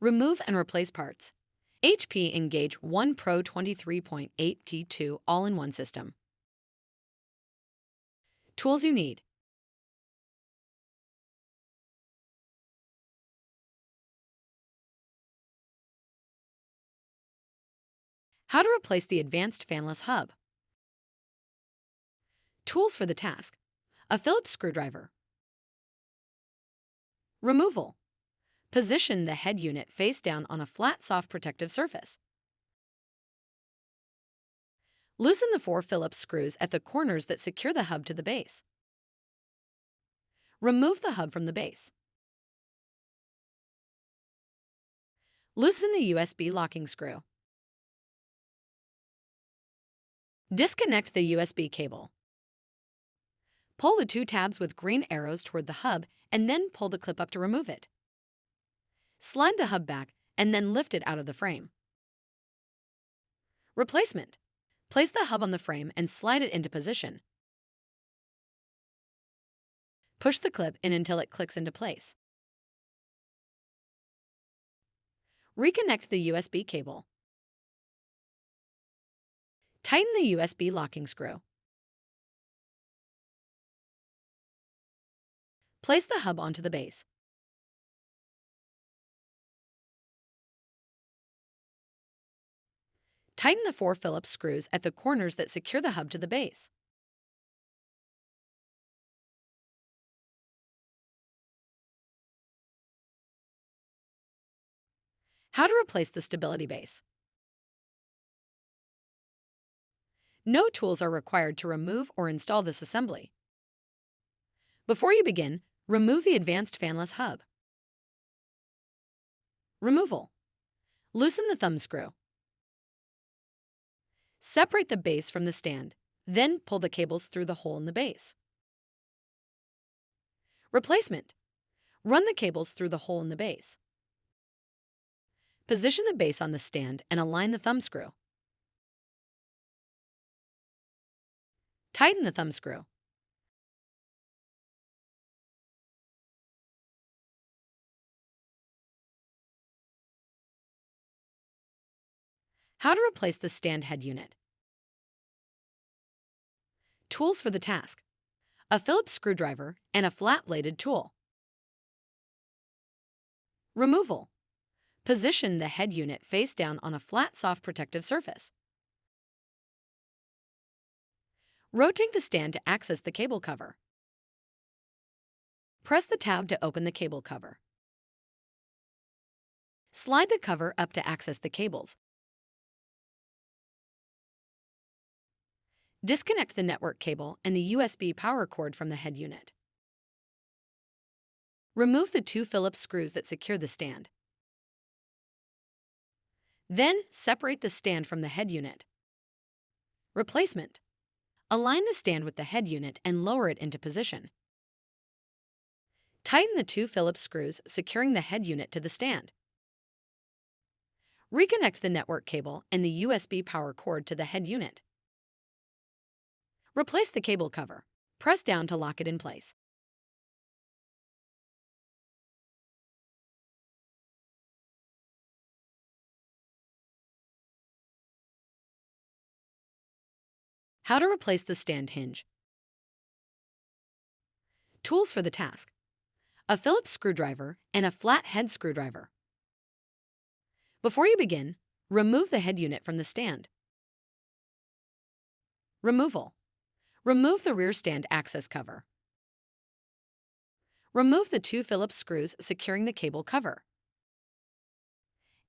Remove and replace parts. HP Engage 1 Pro 23.8 T2 all-in-one system. Tools you need. How to replace the advanced fanless hub. Tools for the task. A Phillips screwdriver. Removal. Position the head unit face down on a flat, soft protective surface. Loosen the 4 Phillips screws at the corners that secure the hub to the base. Remove the hub from the base. Loosen the USB locking screw. Disconnect the USB cable. Pull the 2 tabs with green arrows toward the hub and then pull the clip up to remove it. Slide the hub back and then lift it out of the frame. Replacement. Place the hub on the frame and slide it into position. Push the clip in until it clicks into place. Reconnect the USB cable. Tighten the USB locking screw. Place the hub onto the base. Tighten the 4 Phillips screws at the corners that secure the hub to the base. How to replace the stability base. No tools are required to remove or install this assembly. Before you begin, remove the advanced fanless hub. Removal. Loosen the thumb screw. Separate the base from the stand, then pull the cables through the hole in the base. Replacement. Run the cables through the hole in the base. Position the base on the stand and align the thumb screw. Tighten the thumb screw. How to replace the stand head unit. Tools for the task. A Phillips screwdriver and a flat-bladed tool. Removal. Position the head unit face down on a flat, soft protective surface. Rotate the stand to access the cable cover. Press the tab to open the cable cover. Slide the cover up to access the cables. Disconnect the network cable and the USB power cord from the head unit. Remove the 2 Phillips screws that secure the stand. Then, separate the stand from the head unit. Replacement. Align the stand with the head unit and lower it into position. Tighten the 2 Phillips screws securing the head unit to the stand. Reconnect the network cable and the USB power cord to the head unit. Replace the cable cover. Press down to lock it in place. How to replace the stand hinge. Tools for the task. A Phillips screwdriver and a flat head screwdriver. Before you begin, remove the head unit from the stand. Removal. Remove the rear stand access cover. Remove the 2 Phillips screws securing the cable cover.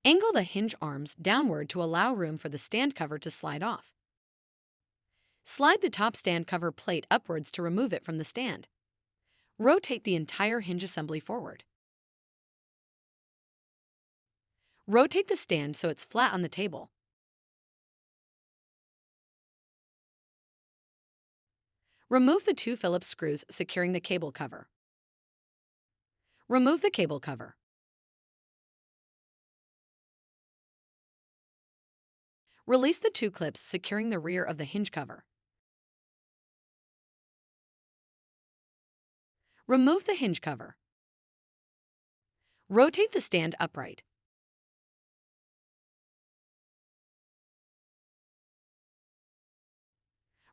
Angle the hinge arms downward to allow room for the stand cover to slide off. Slide the top stand cover plate upwards to remove it from the stand. Rotate the entire hinge assembly forward. Rotate the stand so it's flat on the table. Remove the 2 Phillips screws securing the cable cover. Remove the cable cover. Release the 2 clips securing the rear of the hinge cover. Remove the hinge cover. Rotate the stand upright.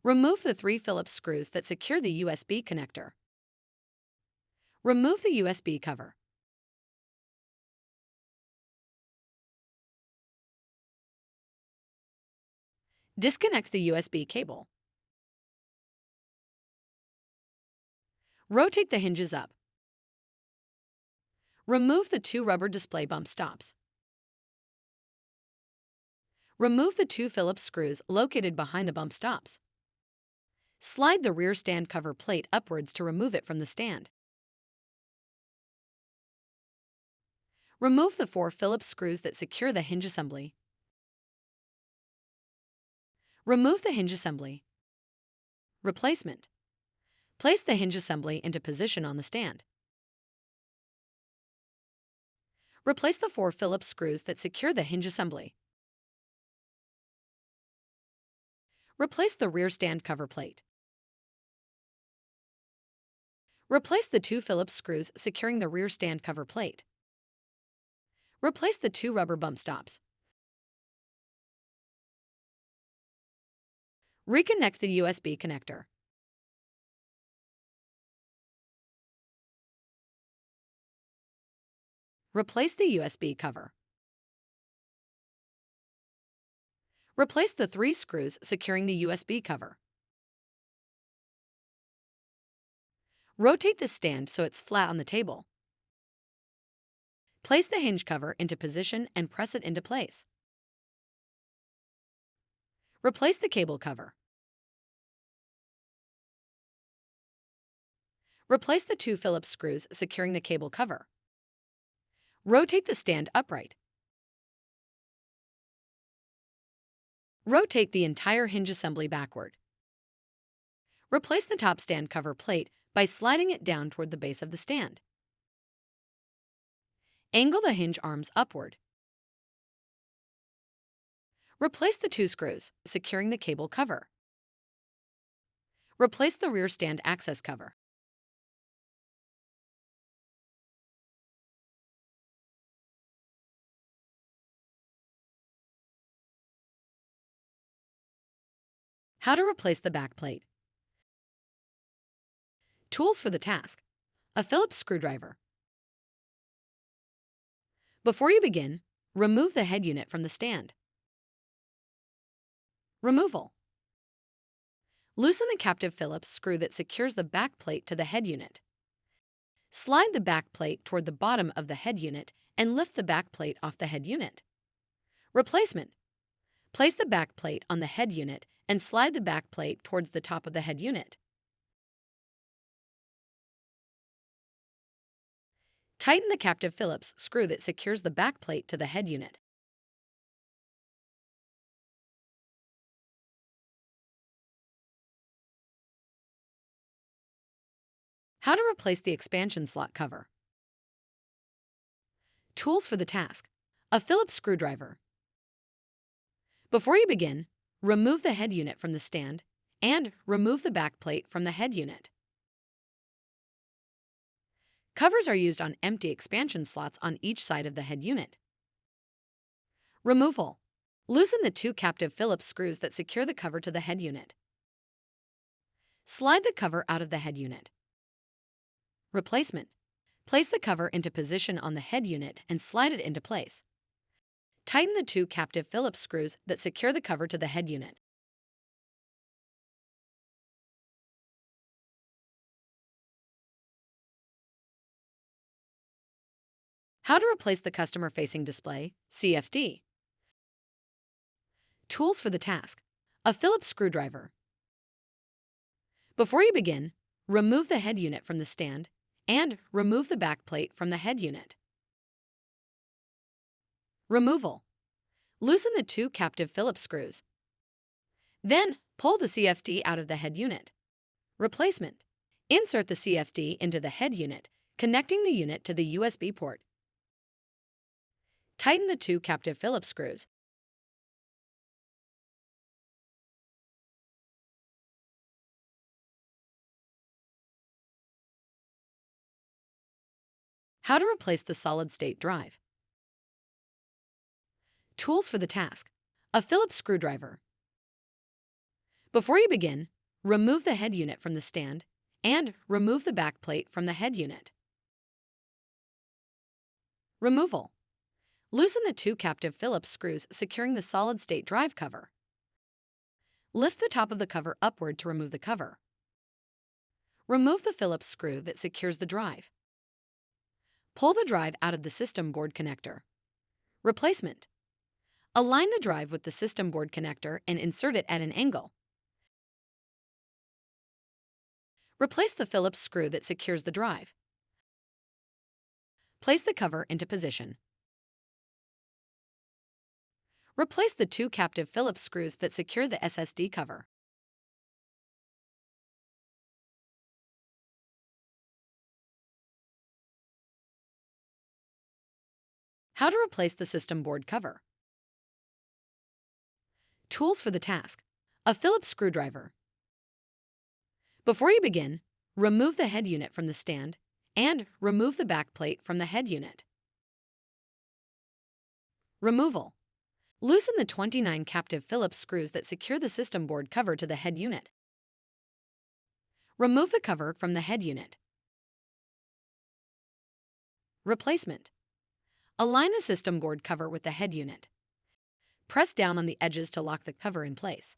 Remove the 3 Phillips screws that secure the USB connector. Remove the USB cover. Disconnect the USB cable. Rotate the hinges up. Remove the 2 rubber display bump stops. Remove the 2 Phillips screws located behind the bump stops. Slide the rear stand cover plate upwards to remove it from the stand. Remove the 4 Phillips screws that secure the hinge assembly. Remove the hinge assembly. Replacement. Place the hinge assembly into position on the stand. Replace the 4 Phillips screws that secure the hinge assembly. Replace the rear stand cover plate. Replace the 2 Phillips screws securing the rear stand cover plate. Replace the 2 rubber bump stops. Reconnect the USB connector. Replace the USB cover. Replace the 3 screws securing the USB cover. Rotate the stand so it's flat on the table. Place the hinge cover into position and press it into place. Replace the cable cover. Replace the 2 Phillips screws securing the cable cover. Rotate the stand upright. Rotate the entire hinge assembly backward. Replace the top stand cover plate by sliding it down toward the base of the stand. Angle the hinge arms upward. Replace the 2 screws securing the cable cover. Replace the rear stand access cover. How to replace the back plate. Tools for the task. A Phillips screwdriver. Before you begin, remove the head unit from the stand. Removal. Loosen the captive Phillips screw that secures the back plate to the head unit. Slide the back plate toward the bottom of the head unit and lift the back plate off the head unit. Replacement. Place the back plate on the head unit and slide the back plate towards the top of the head unit. Tighten the captive Phillips screw that secures the back plate to the head unit. How to replace the expansion slot cover. Tools for the task. A Phillips screwdriver. Before you begin, remove the head unit from the stand and remove the back plate from the head unit. Covers are used on empty expansion slots on each side of the head unit. Removal. Loosen the 2 captive Phillips screws that secure the cover to the head unit. Slide the cover out of the head unit. Replacement. Place the cover into position on the head unit and slide it into place. Tighten the 2 captive Phillips screws that secure the cover to the head unit. How to replace the customer-facing display, CFD. Tools for the task. A Phillips screwdriver. Before you begin, remove the head unit from the stand and remove the back plate from the head unit. Removal. Loosen the 2 captive Phillips screws. Then, pull the CFD out of the head unit. Replacement. Insert the CFD into the head unit, connecting the unit to the USB port. Tighten the 2 captive Phillips screws. How to replace the solid-state drive. Tools for the task. A Phillips screwdriver. Before you begin, remove the head unit from the stand, and remove the back plate from the head unit. Removal. Loosen the two captive Phillips screws securing the solid-state drive cover. Lift the top of the cover upward to remove the cover. Remove the Phillips screw that secures the drive. Pull the drive out of the system board connector. Replacement. Align the drive with the system board connector and insert it at an angle. Replace the Phillips screw that secures the drive. Place the cover into position. Replace the two captive Phillips screws that secure the SSD cover. How to replace the system board cover. Tools for the task. A Phillips screwdriver. Before you begin, remove the head unit from the stand and remove the back plate from the head unit. Removal. Loosen the 29 captive Phillips screws that secure the system board cover to the head unit. Remove the cover from the head unit. Replacement. Align the system board cover with the head unit. Press down on the edges to lock the cover in place.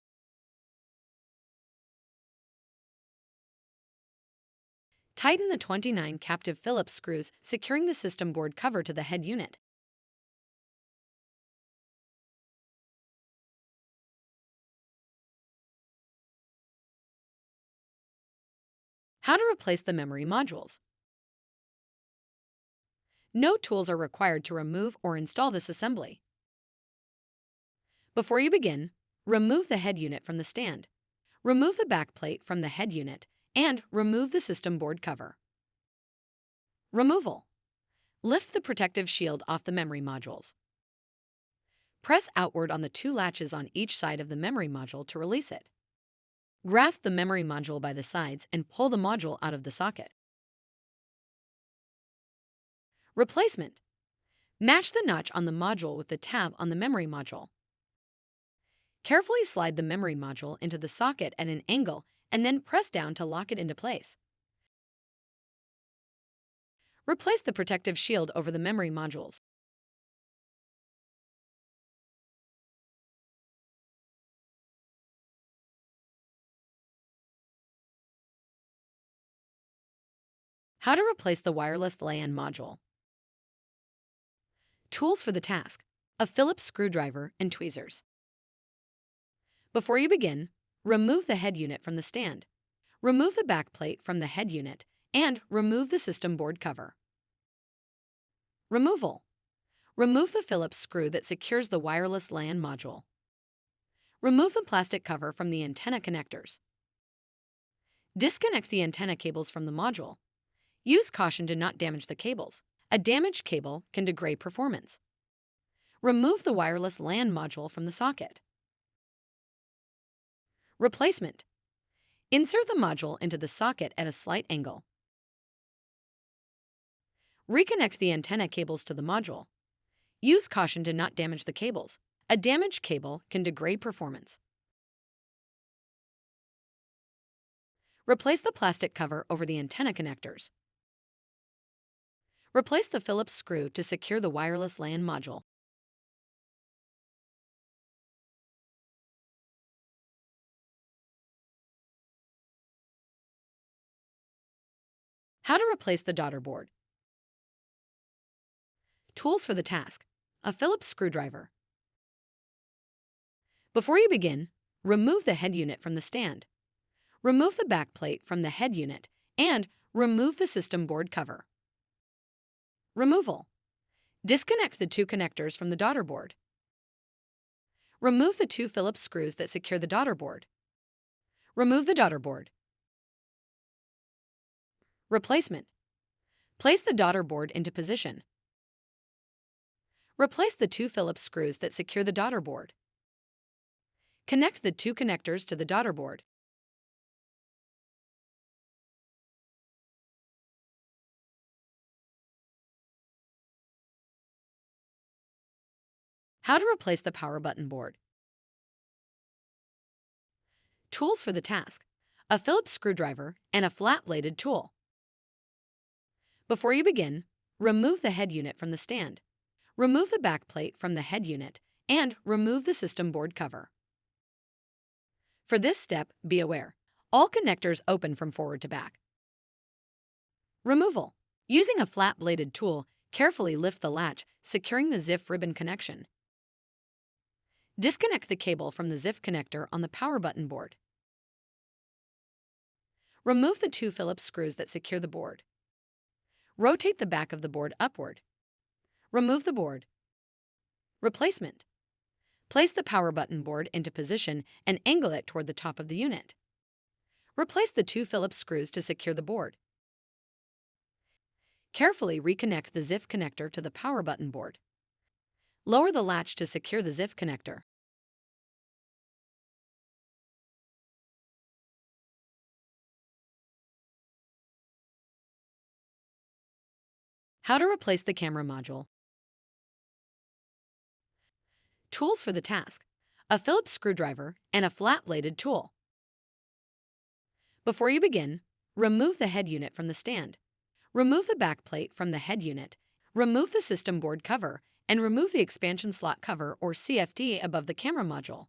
Tighten the 29 captive Phillips screws securing the system board cover to the head unit. How to replace the memory modules. No tools are required to remove or install this assembly. Before you begin, remove the head unit from the stand. Remove the back plate from the head unit and remove the system board cover. Removal. Lift the protective shield off the memory modules. Press outward on the two latches on each side of the memory module to release it. Grasp the memory module by the sides and pull the module out of the socket. Replacement. Match the notch on the module with the tab on the memory module. Carefully slide the memory module into the socket at an angle and then press down to lock it into place. Replace the protective shield over the memory modules. How to replace the wireless LAN module. Tools for the task. A Phillips screwdriver and tweezers. Before you begin, remove the head unit from the stand. Remove the back plate from the head unit and remove the system board cover. Removal. Remove the Phillips screw that secures the wireless LAN module. Remove the plastic cover from the antenna connectors. Disconnect the antenna cables from the module. Use caution to not damage the cables. A damaged cable can degrade performance. Remove the wireless LAN module from the socket. Replacement. Insert the module into the socket at a slight angle. Reconnect the antenna cables to the module. Use caution to not damage the cables. A damaged cable can degrade performance. Replace the plastic cover over the antenna connectors. Replace the Phillips screw to secure the wireless LAN module. How to replace the daughter board. Tools for the task. A Phillips screwdriver. Before you begin, remove the head unit from the stand. Remove the back plate from the head unit and remove the system board cover. Removal. Disconnect the two connectors from the daughter board. Remove the two Phillips screws that secure the daughter board. Remove the daughter board. Replacement. Place the daughter board into position. Replace the two Phillips screws that secure the daughter board. Connect the two connectors to the daughter board. How to replace the power button board. Tools for the task. a Phillips screwdriver, and a flat-bladed tool. Before you begin, remove the head unit from the stand. Remove the backplate from the head unit and remove the system board cover. For this step, be aware, all connectors open from forward to back. Removal. Using a flat-bladed tool, carefully lift the latch, securing the ZIF ribbon connection. Disconnect the cable from the ZIF connector on the power button board. Remove the 2 Phillips screws that secure the board. Rotate the back of the board upward. Remove the board. Replacement. Place the power button board into position and angle it toward the top of the unit. Replace the 2 Phillips screws to secure the board. Carefully reconnect the ZIF connector to the power button board. Lower the latch to secure the ZIF connector. How to replace the camera module. Tools for the task: a Phillips screwdriver and a flat-bladed tool. Before you begin, remove the head unit from the stand. Remove the backplate from the head unit, remove the system board cover, and remove the expansion slot cover or CFD above the camera module.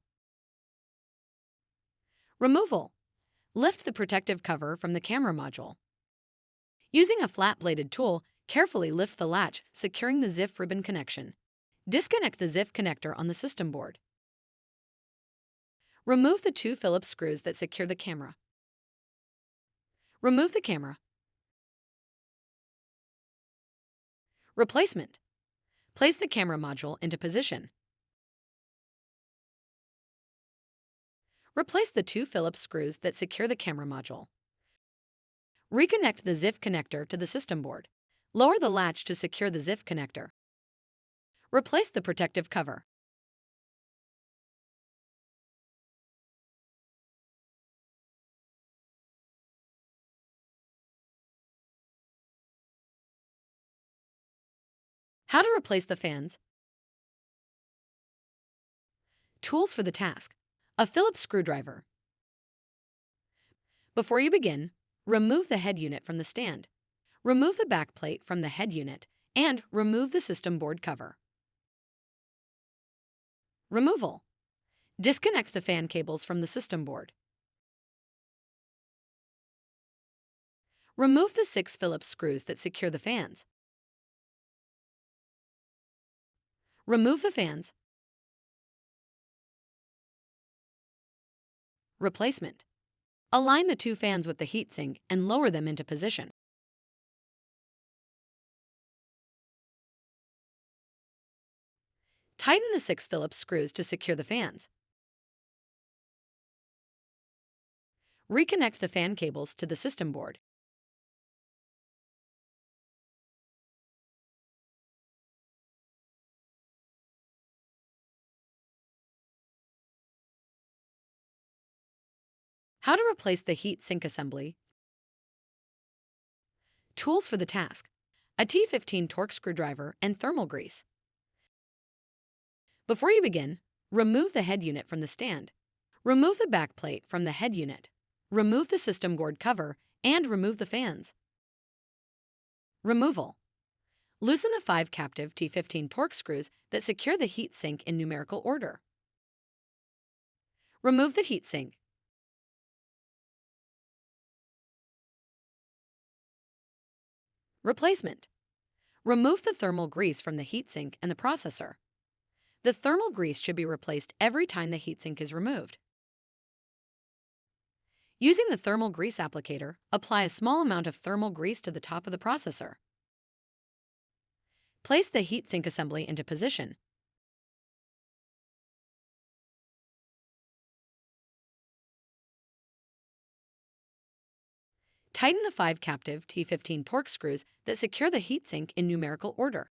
Removal. Lift the protective cover from the camera module. Using a flat-bladed tool, carefully lift the latch, securing the ZIF ribbon connection. Disconnect the ZIF connector on the system board. Remove the 2 Phillips screws that secure the camera. Remove the camera. Replacement. Place the camera module into position. Replace the 2 Phillips screws that secure the camera module. Reconnect the ZIF connector to the system board. Lower the latch to secure the ZIF connector. Replace the protective cover. How to replace the fans. Tools for the task: a Phillips screwdriver. Before you begin, remove the head unit from the stand. Remove the backplate from the head unit and remove the system board cover. Removal. Disconnect the fan cables from the system board. Remove the 6 Phillips screws that secure the fans. Remove the fans. Replacement. Align the 2 fans with the heatsink and lower them into position. Tighten the 6 Phillips screws to secure the fans. Reconnect the fan cables to the system board. How to replace the heat sink assembly. Tools for the task: a T15 Torx screwdriver and thermal grease. Before you begin, remove the head unit from the stand. Remove the backplate from the head unit. Remove the system board cover and remove the fans. Removal. Loosen the 5 captive T15 Torx screws that secure the heat sink in numerical order. Remove the heat sink. Replacement. Remove the thermal grease from the heatsink and the processor. The thermal grease should be replaced every time the heatsink is removed. Using the thermal grease applicator, apply a small amount of thermal grease to the top of the processor. Place the heatsink assembly into position. Tighten the 5 captive T15 Torx screws that secure the heatsink in numerical order.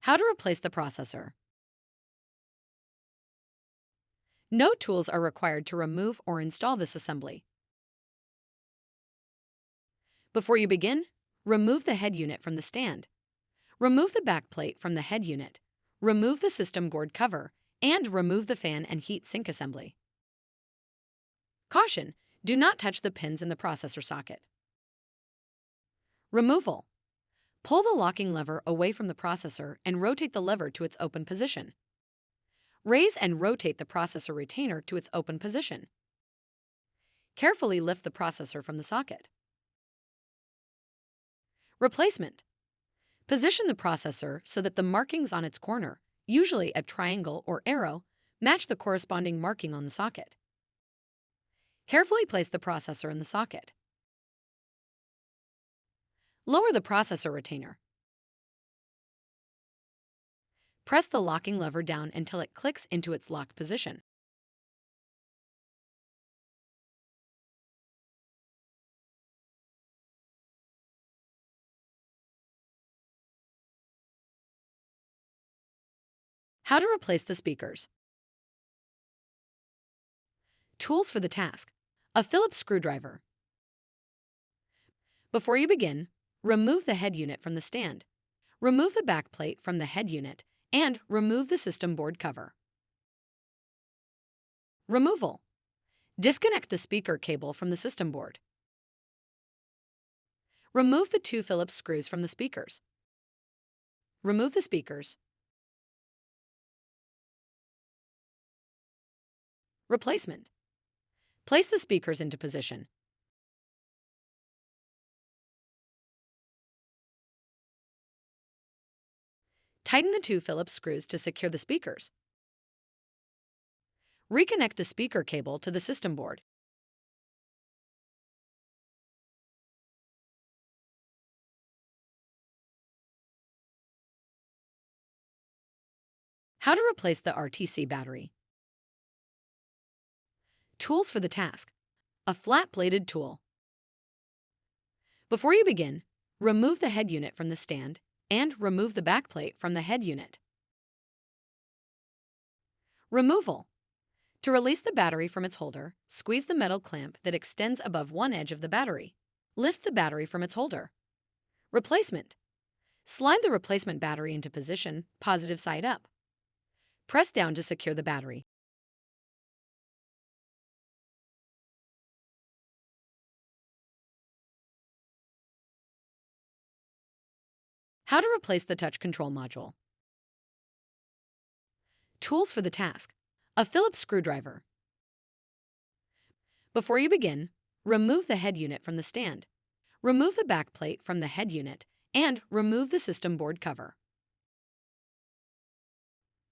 How to replace the processor. No tools are required to remove or install this assembly. Before you begin, remove the head unit from the stand. Remove the backplate from the head unit, remove the system board cover, and remove the fan and heat sink assembly. Caution: do not touch the pins in the processor socket. Removal: pull the locking lever away from the processor and rotate the lever to its open position. Raise and rotate the processor retainer to its open position. Carefully lift the processor from the socket. Replacement: position the processor so that the markings on its corner, usually a triangle or arrow, match the corresponding marking on the socket. Carefully place the processor in the socket. Lower the processor retainer. Press the locking lever down until it clicks into its locked position. How to replace the speakers. Tools for the task: a Phillips screwdriver. Before you begin, remove the head unit from the stand. Remove the backplate from the head unit and remove the system board cover. Removal: disconnect the speaker cable from the system board. Remove the 2 Phillips screws from the speakers. Remove the speakers. Replacement: place the speakers into position. Tighten the 2 Phillips screws to secure the speakers. Reconnect the speaker cable to the system board. How to replace the RTC battery. Tools for the task: a flat-bladed tool. Before you begin, remove the head unit from the stand and remove the backplate from the head unit. Removal: to release the battery from its holder, squeeze the metal clamp that extends above one edge of the battery. Lift the battery from its holder. Replacement: slide the replacement battery into position, positive side up. Press down to secure the battery. How to replace the touch control module. Tools for the task: a Phillips screwdriver. Before you begin, remove the head unit from the stand. Remove the backplate from the head unit and remove the system board cover.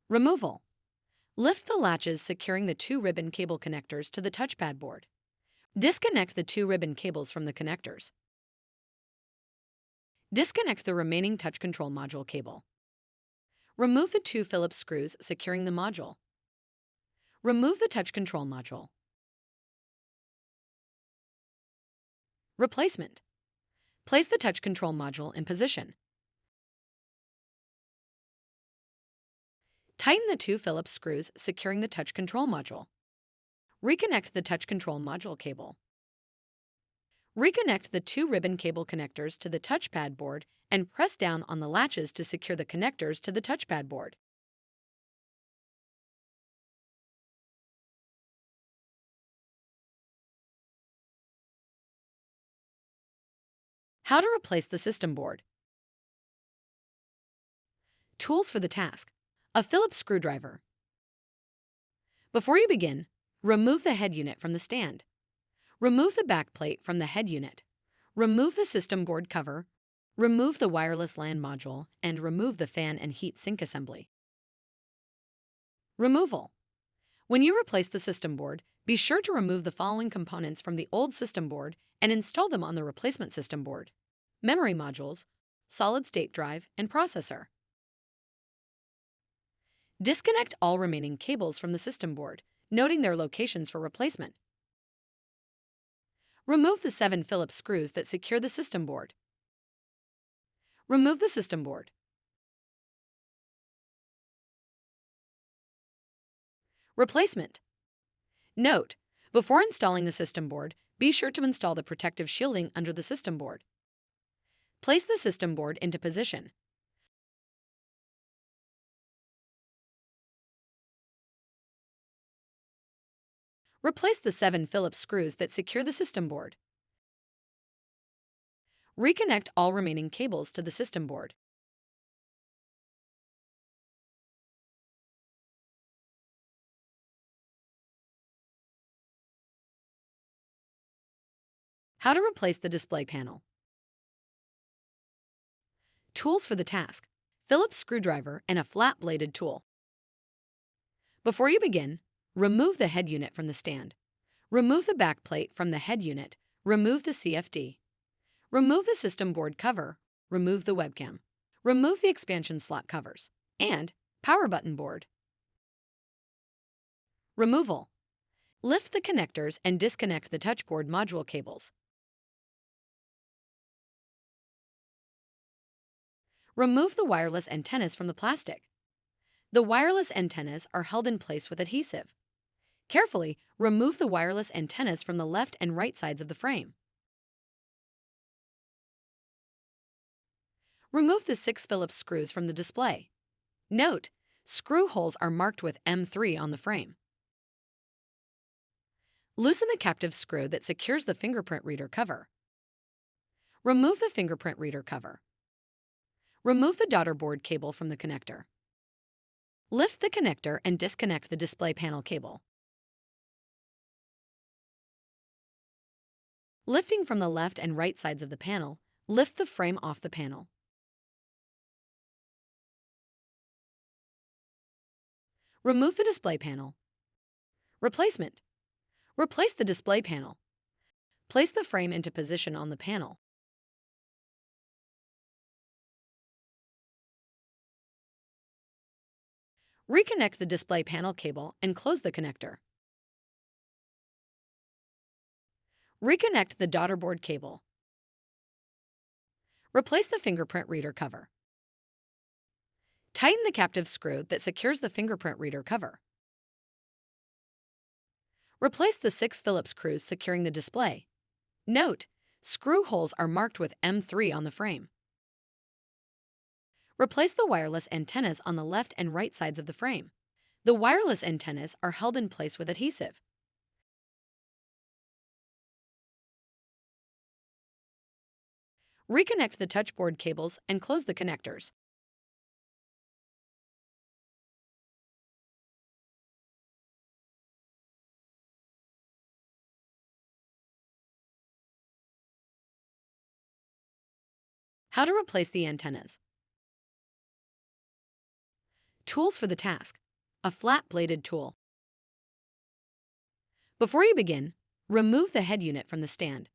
Removal: lift the latches securing the 2 ribbon cable connectors to the touchpad board. Disconnect the 2 ribbon cables from the connectors. Disconnect the remaining touch control module cable. Remove the 2 Phillips screws securing the module. Remove the touch control module. Replacement: place the touch control module in position. Tighten the 2 Phillips screws securing the touch control module. Reconnect the touch control module cable. Reconnect the 2 ribbon cable connectors to the touchpad board and press down on the latches to secure the connectors to the touchpad board. How to replace the system board. Tools for the task: a Phillips screwdriver. Before you begin, remove the head unit from the stand. Remove the backplate from the head unit. Remove the system board cover. Remove the wireless LAN module and remove the fan and heat sink assembly. Removal: when you replace the system board, be sure to remove the following components from the old system board and install them on the replacement system board: memory modules, solid-state drive, and processor. Disconnect all remaining cables from the system board, noting their locations for replacement. Remove the 7 Phillips screws that secure the system board. Remove the system board. Replacement: note, before installing the system board, be sure to install the protective shielding under the system board. Place the system board into position. Replace the 7 Phillips screws that secure the system board. Reconnect all remaining cables to the system board. How to replace the display panel. Tools for the task: Phillips screwdriver and a flat-bladed tool. Before you begin, remove the head unit from the stand. Remove the back plate from the head unit. Remove the CFD. Remove the system board cover. Remove the webcam. Remove the expansion slot covers and power button board. Removal. Lift the connectors and disconnect the touchboard module cables. Remove the wireless antennas from the plastic. The wireless antennas are held in place with adhesive. Carefully remove the wireless antennas from the left and right sides of the frame. Remove the 6 Phillips screws from the display. Note: screw holes are marked with M3 on the frame. Loosen the captive screw that secures the fingerprint reader cover. Remove the fingerprint reader cover. Remove the daughter board cable from the connector. Lift the connector and disconnect the display panel cable. Lifting from the left and right sides of the panel, lift the frame off the panel. Remove the display panel. Replacement. Replace the display panel. Place the frame into position on the panel. Reconnect the display panel cable and close the connector. Reconnect the daughter board cable. Replace the fingerprint reader cover. Tighten the captive screw that secures the fingerprint reader cover. Replace the 6 Phillips screws securing the display. Note: screw holes are marked with M3 on the frame. Replace the wireless antennas on the left and right sides of the frame. The wireless antennas are held in place with adhesive. Reconnect the touchboard cables and close the connectors. How to replace the antennas. Tools for the task: a flat-bladed tool. Before you begin, remove the head unit from the stand.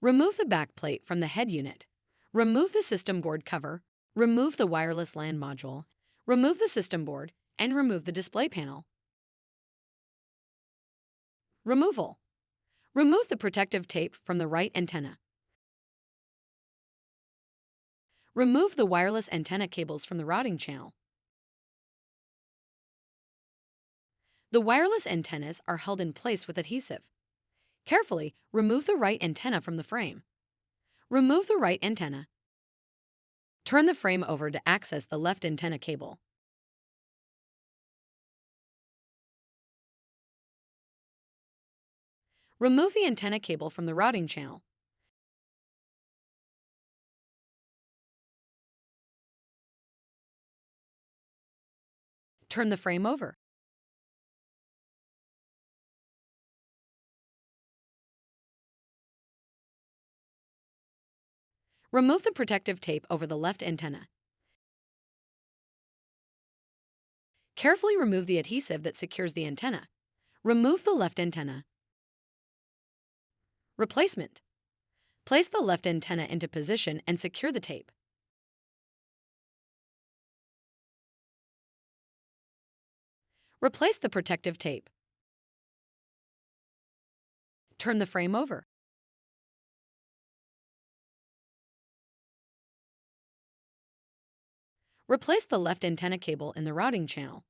Remove the back plate from the head unit. Remove the system board cover. Remove the wireless LAN module. Remove the system board and remove the display panel. Removal. Remove the protective tape from the right antenna. Remove the wireless antenna cables from the routing channel. The wireless antennas are held in place with adhesive. Carefully remove the right antenna from the frame. Remove the right antenna. Turn the frame over to access the left antenna cable. Remove the antenna cable from the routing channel. Turn the frame over. Remove the protective tape over the left antenna. Carefully remove the adhesive that secures the antenna. Remove the left antenna. Replacement. Place the left antenna into position and secure the tape. Replace the protective tape. Turn the frame over. Replace the left antenna cable in the routing channel.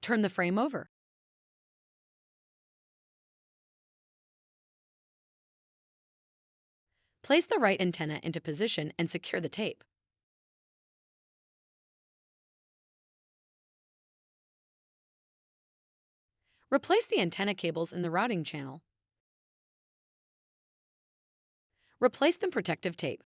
Turn the frame over. Place the right antenna into position and secure the tape. Replace the antenna cables in the routing channel. Replace them protective tape.